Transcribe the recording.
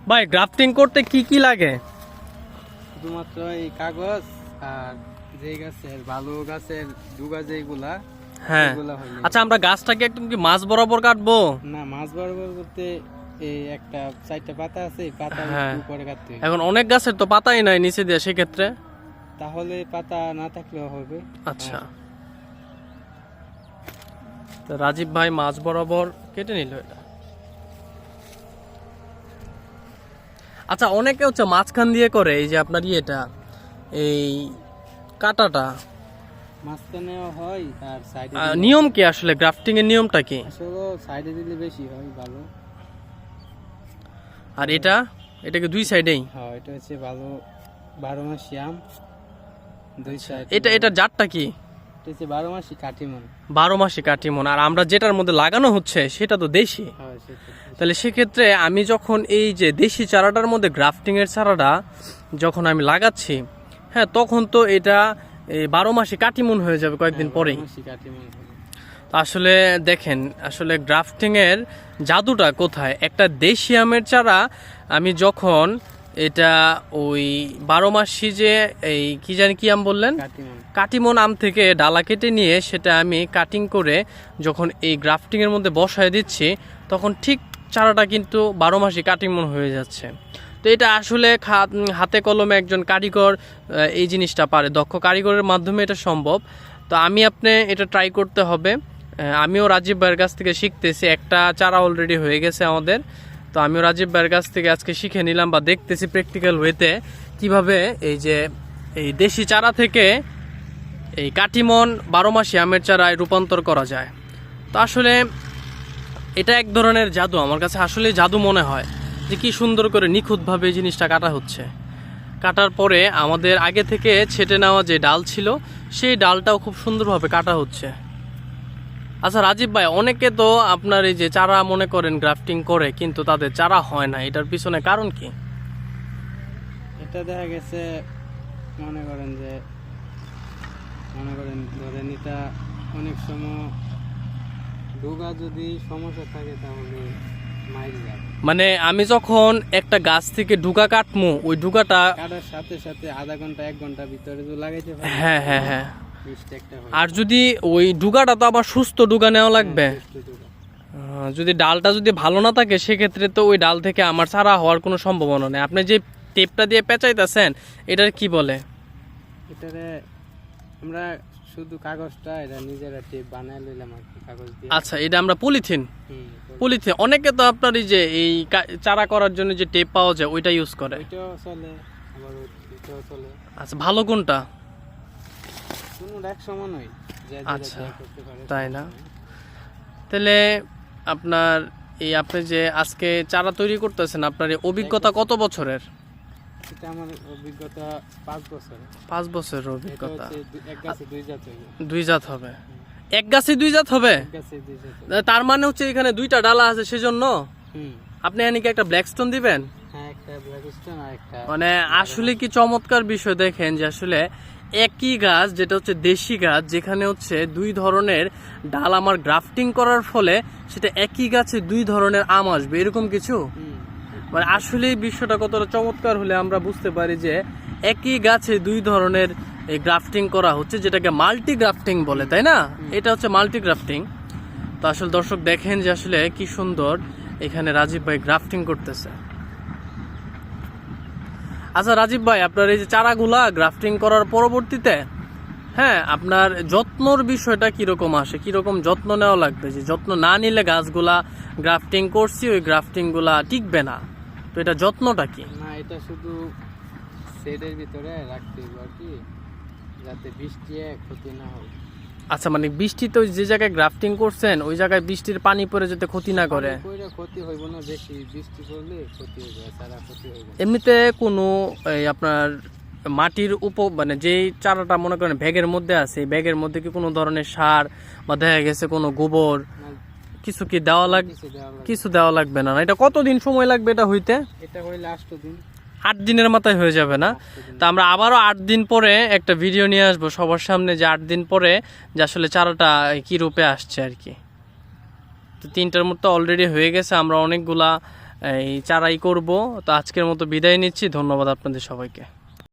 ভাই গ্রাফটিং করতে কি কি লাগে? শুধুমাত্র এই কাগজ আর যে গাছের ভালো গাছের ডুগা যেগুলা হ্যাঁ। এগুলা হইলে। আচ্ছা, আমরা গাছটাকে একদম কি মাছ বরাবর কাটবো? না, মাছ বরাবর করতে এই একটা 4টা পাতা আছে, এই পাতা হ্যাঁ। উপরে কাটতে হবে। এখন অনেক গাছের তো পাতাই নাই নিচে দিয়ে, সেক্ষেত্রে তাহলে পাতা না থাকলেও হবে। আচ্ছা, তো রাজীব ভাই মাছ বরাবর কেটে নিল এটা। আচ্ছা, অনেকে হচ্ছে মাঝখান দিয়ে করে, এই যে আপনার ইয়েটা, এই কাটাটা, মাঝখানেও হয় আর সাইডে নিয়ম কি আসলে? গ্রাফটিং এর নিয়মটা কি? আসলে সাইডে দিলে বেশি হয় ভালো। আর এটাকে দুই সাইডেই? হ্যাঁ, এটা হচ্ছে ভালো 12 মাসি আম, দুই সাইড। এটা জাতটা কি? এটা হচ্ছে 12 মাসি কাটিমন। 12 মাসি কাটিমন। আর আমরা যেটার মধ্যে লাগানো হচ্ছে সেটা তো দেশি। হ্যাঁ, সেটা। তাহলে সেক্ষেত্রে আমি যখন এই যে দেশি চারাটার মধ্যে গ্রাফটিং এর চারাটা যখন আমি লাগাচ্ছি, হ্যাঁ, তখন তো এটা এই 12 মাসি কাটিমন হয়ে যাবে কয়েকদিন পরেই। 12 মাসি কাটিমন হবে। তো আসলে দেখেন, আসলে গ্রাফটিং এর জাদুটা কোথায়। একটা দেশি আমের চারা আমি যখন এটা ওই 12 মাসি যে এই কি জানি কি আম বললেন, কাটিমন। কাটিমন আম থেকে ডালা কেটে নিয়ে সেটা আমি কাটিং করে যখন এই গ্রাফটিং এর মধ্যে বসায় দিচ্ছি, তখন ঠিক চারাটা কিন্তু 12 মাসি কাটিমন হয়ে যাচ্ছে। তো এটা আসলে হাতে কলমে একজন কারিগর এই জিনিসটা পারে, দক্ষ কারিগরের মাধ্যমে এটা সম্ভব। তো আপনি এটা ট্রাই করতে হবে। আমিও রাজীব ভাইয়ের কাছ থেকে শিখতেছি, একটা চারা অলরেডি হয়ে গেছে আমাদের। তো আমিও রাজীব ভাইয়ের কাছ থেকে আজকে শিখে নিলাম বা দেখতেছি প্র্যাকটিক্যাল ওয়েতে কিভাবে এই যে এই দেশি চারা থেকে এই কাটিমন 12 মাসি আমের চারায় রূপান্তর করা যায়। তো আসলে এটা এক ধরনের জাদু, আমার কাছে আসলে জাদু মনে হয় যে কি সুন্দর করে নিখুঁতভাবে এই জিনিসটা কাটা হচ্ছে। কাটার পরে আমাদের আগে থেকে ছেটে নেওয়া যে ডাল ছিল সেই ডালটাও খুব সুন্দরভাবে কাটা হচ্ছে। আচ্ছা রাজীব ভাই, অনেকে তো আপনার এই যে চারা মনে করেন গ্রাফটিং করে কিন্তু তাদের চারা হয় না, এটার পিছনে কারণ কি? এটা দেখা গেছে মনে করেন ধরেন এটা অনেক সময় ডুগা যদি সমস্যা থাকে তাহলে মাইর যায়। মানে আমি যখন একটা গাছ থেকে ডুগা কাটমু, ওই ডুগাটা কাটার সাথে সাথে আধা ঘন্টা 1 ঘন্টা ভিতরে যদি লাগাইতে পারি, হ্যাঁ হ্যাঁ হ্যাঁ, একটা হয়। আর যদি ওই ডুগাটা তো আবার সুস্থ ডুগা নেওয়া লাগবে। সুস্থ ডুগা। যদি ডালটা যদি ভালো না থাকে সেক্ষেত্রে তো ওই ডাল থেকে আমার চারা হওয়ার কোনো সম্ভাবনা নেই। আপনি যে টেপটা দিয়ে পেঁচাইতেছেন এটার কি বলে? এটারে আমরা শুধু কাগজটা এটা নিজেরা টেপ বানায় লইলাম আর কি, কাগজ দিয়ে। আচ্ছা, এটা আমরা পলিথিন। হুম, পলিথিন অনেকে তো আপনার এই যে এই চারা করার জন্য যে টেপ পাওয়া যায় ওইটা ইউজ করে। এটাও চলে, আবার এটাও চলে। আচ্ছা, ভালো কোনটা? কোনো এক সমান নয়, যে আচ্ছা, যেটা করতে পারে। তাই না? তাহলে আপনার এই আপনি যে আজকে চারা তৈরি করতেছেন, আপনার এই অভিজ্ঞতা কত বছরের? এটা আমার অভিজ্ঞতা 5 বছর। 5 বছরের এটা অভিজ্ঞতা। হচ্ছে এক গাছে 2 জাত হইবে। 2 জাত হবে? এক গাছে 2 জাত হবে? এক গাছে 2 জাত হইবে। তার মানে হচ্ছে এখানে 2টা ডালা আছে সেজন্য হুম, আপনি এখানে একটা ব্ল্যাক স্টোন দিবেন? হ্যাঁ, একটা ব্ল্যাক স্টোন আর একটা মানে আসলে কি চমৎকার বিষয়। দেখেন যে আসলে একই গাছ, যেটা হচ্ছে দেশি গাছ, যেখানে হচ্ছে 2 ধরনের ডাল আমার গ্রাফটিং করার ফলে সেটা একই গাছে 2 ধরনের আম আসবে, এরকম কিছু। হুম, মানে আসলে এই বিষয়টা কতটা চমৎকার হলে আমরা বুঝতে পারি যে একই গাছে 2 ধরনের এই গ্রাফটিং করা হচ্ছে, যেটাকে মাল্টি গ্রাফটিং বলে, তাই না? এটা হচ্ছে মাল্টি গ্রাফটিং। তো আসলে দর্শক দেখেন যে আসলে কি সুন্দর এখানে রাজীব ভাই গ্রাফটিং করতেছে। আচ্ছা রাজীব ভাই, আপনার এই যে চারাগুলা গ্রাফটিং করার পরবর্তীতে, হ্যাঁ, আপনার যত্নর বিষয়টা কিরকম আসে, কিরকম যত্ন নেওয়া লাগবে? যে যত্ন না নিলে গাছগুলা গ্রাফটিং করছি ওই গ্রাফটিং গুলা টিকবে না, তো এটা যত্নটা কি? না, এটা শুধু শেডের ভিতরে রাখতে হবে আর কি, যাতে বৃষ্টি ক্ষতি না হয়। আচ্ছা, মানে বৃষ্টিতে ওই যে জায়গায় গ্রাফটিং করছেন ওই জায়গায় বৃষ্টির পানি পড়ে যাতে ক্ষতি না করে। কইরা ক্ষতি হইব না, বেশি বৃষ্টি পড়লে ক্ষতি হয়ে যায়, সারা ক্ষতি হয়ে যায়। এমনিতে কোনো এই আপনার মাটির মানে যেই চারাটা মনে করেন ব্যাগের মধ্যে আছে, এই ব্যাগের মধ্যে কি কোনো ধরনের সার বা দেখা গেছে কোনো গোবর কিছু কি দেওয়া লাগবে? কিছু দেওয়া লাগবে। কিছু দেওয়া লাগবে না? এটা কতদিন সময় লাগবে এটা হইতে? এটা হইলে 8 দিন। 8 দিনের মাথায় হয়ে যাবে না? 8 দিন। তা আমরা আবারও 8 দিন পরে একটা ভিডিও নিয়ে আসবো সবার সামনে, যে 8 দিন পরে যে আসলে চারাটা কি রূপে আসছে আর কি। তো 3টার মতো অলরেডি হয়ে গেছে, আমরা অনেকগুলা এই চারাই করব। তো আজকের মতো বিদায় নিচ্ছি, ধন্যবাদ আপনাদের সবাইকে।